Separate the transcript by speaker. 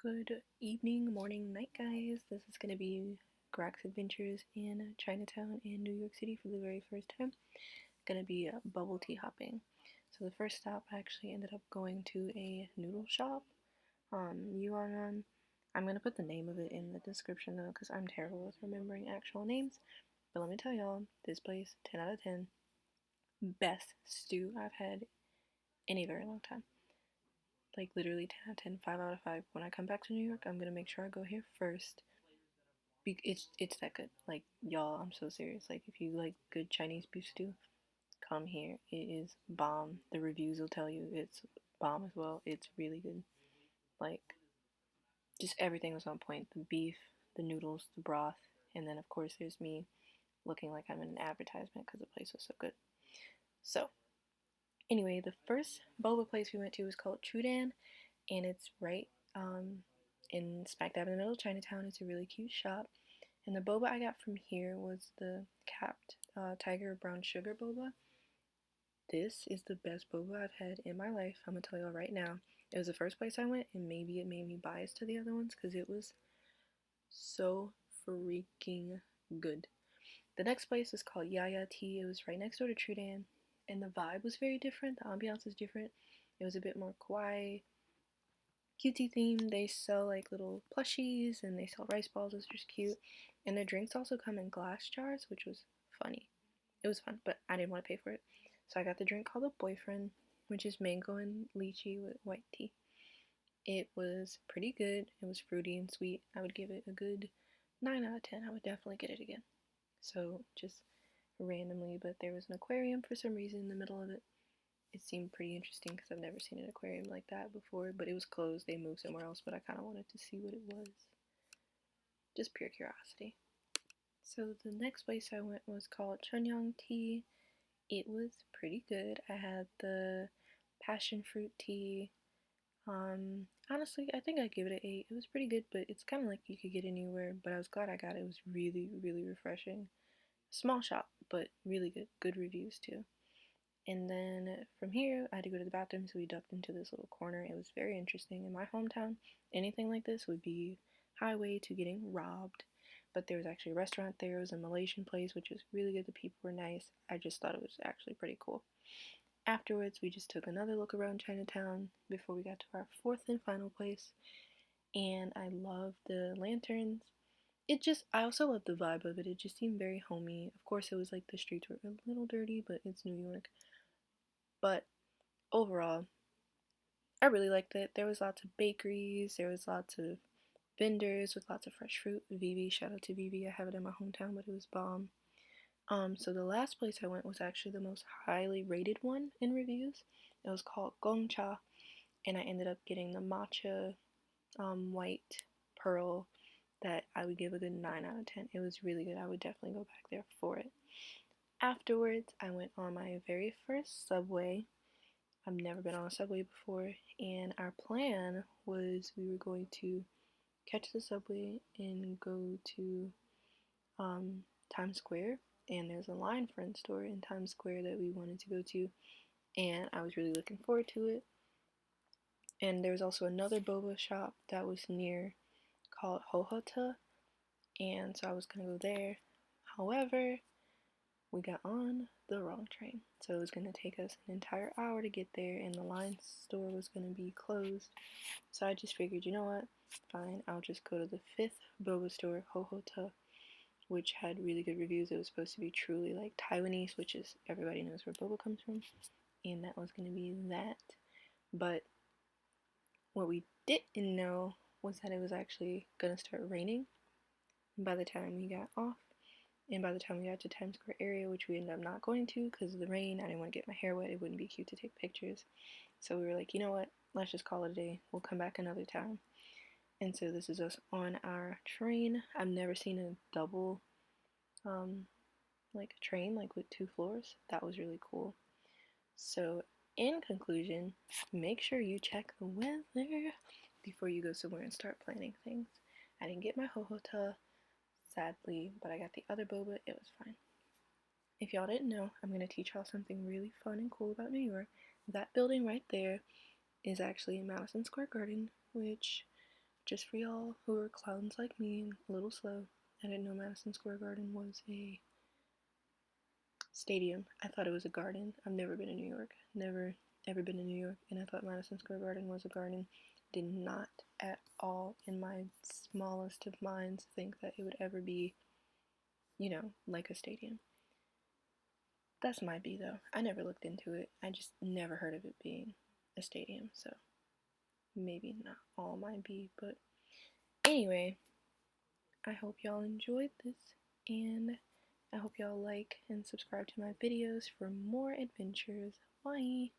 Speaker 1: Good evening, morning, night, guys. This is going to be Grac's adventures in Chinatown in New York City for the very first time. Going to be bubble tea hopping. So the first stop, I actually ended up going to a noodle shop. Yiwanmen. I'm going to put the name of it in the description though, because I'm terrible with remembering actual names. But let me tell y'all, this place, 10 out of 10, best stew I've had in a very long time. Like literally 10 out of 10, 5 out of 5. When I come back to New York, I'm gonna make sure I go here first. It's that good. Like y'all, I'm so serious. Like if you like good Chinese beef stew, come here. It is bomb. The reviews will tell you it's bomb as well. It's really good. Like just everything was on point. The beef, the noodles, the broth, and then of course there's me looking like I'm in an advertisement because the place was so good. So anyway, the first boba place we went to was called Trudan, and it's right in smack dab in the middle of Chinatown. It's a really cute shop. And the boba I got from here was the capped tiger brown sugar boba. This is the best boba I've had in my life. I'm gonna tell y'all right now. It was the first place I went, and maybe it made me biased to the other ones because it was so freaking good. The next place is called Yaya T. It was right next door to Trudan, and the vibe was very different. The ambiance is different. It was a bit more kawaii, cutesy theme. They sell like little plushies and they sell rice balls, which is cute. And their drinks also come in glass jars, which was funny. It was fun, but I didn't want to pay for it. So I got the drink called the Boyfriend, which is mango and lychee with white tea. It was pretty good. It was fruity and sweet. I would give it a good 9 out of 10. I would definitely get it again. So just randomly, but there was an aquarium for some reason in the middle of it. It seemed pretty interesting because I've never seen an aquarium like that before, but it was closed. They moved somewhere else, but I kind of wanted to see what it was. Just pure curiosity. So the next place I went was called Chunyang Tea. It was pretty good. I had the passionfruit tea. Honestly, I think I'd give it an 8. It was pretty good, but it's kind of like you could get anywhere, but I was glad I got it. It was really, really refreshing. Small shop, but really good. Good reviews too. And then from here, I had to go to the bathroom, so we ducked into this little corner. It was very interesting. In my hometown, anything like this would be highway to getting robbed. But there was actually a restaurant there. It was a Malaysian place, which was really good. The people were nice. I just thought it was actually pretty cool. Afterwards, we just took another look around Chinatown before we got to our fourth and final place. And I love the lanterns. I also love the vibe of it. It just seemed very homey. Of course, it was like the streets were a little dirty, but it's New York. But overall, I really liked it. There was lots of bakeries, there was lots of vendors with lots of fresh fruit. Vivi, shout out to Vivi. I have it in my hometown, but it was bomb. So the last place I went was actually the most highly rated one in reviews. It was called Gong Cha, and I ended up getting the matcha white pearl that I would give a good 9 out of 10. It was really good. I would definitely go back there for it. Afterwards, I went on my very first subway. I've never been on a subway before, and our plan was we were going to catch the subway and go to Times Square. And there's a line friend store in Times Square that we wanted to go to, and I was really looking forward to it. And there was also another boba shop that was near called Hohota, and so I was gonna go there. However, we got on the wrong train, so it was going to take us an entire hour to get there, and the line store was going to be closed. So I just figured, you know what, fine, I'll just go to the fifth boba store, Hohota, which had really good reviews. It was supposed to be truly like Taiwanese, which is everybody knows where boba comes from, and that was going to be that. But what we didn't know was that it was actually going to start raining by the time we got off. And by the time we got to Times Square area, which we ended up not going to because of the rain, I didn't want to get my hair wet. It wouldn't be cute to take pictures. So we were like, you know what? Let's just call it a day. We'll come back another time. And so this is us on our train. I've never seen a double, like a train, like with 2 floors. That was really cool. So in conclusion, make sure you check the weather before you go somewhere and start planning things. I didn't get my hohota, sadly, but I got the other boba. It was fine. If y'all didn't know, I'm going to teach y'all something really fun and cool about New York. That building right there is actually Madison Square Garden, which just for y'all who are clowns like me and a little slow, I didn't know Madison Square Garden was a stadium. I thought it was a garden. I've never been to New York. Never ever been to New York, and I thought Madison Square Garden was a garden. Did not at all in my smallest of minds think that it would ever be, like a stadium. That's my B though. I never looked into it. I just never heard of it being a stadium, so maybe not all my B, but anyway, I hope y'all enjoyed this, and I hope y'all like and subscribe to my videos for more adventures. Bye!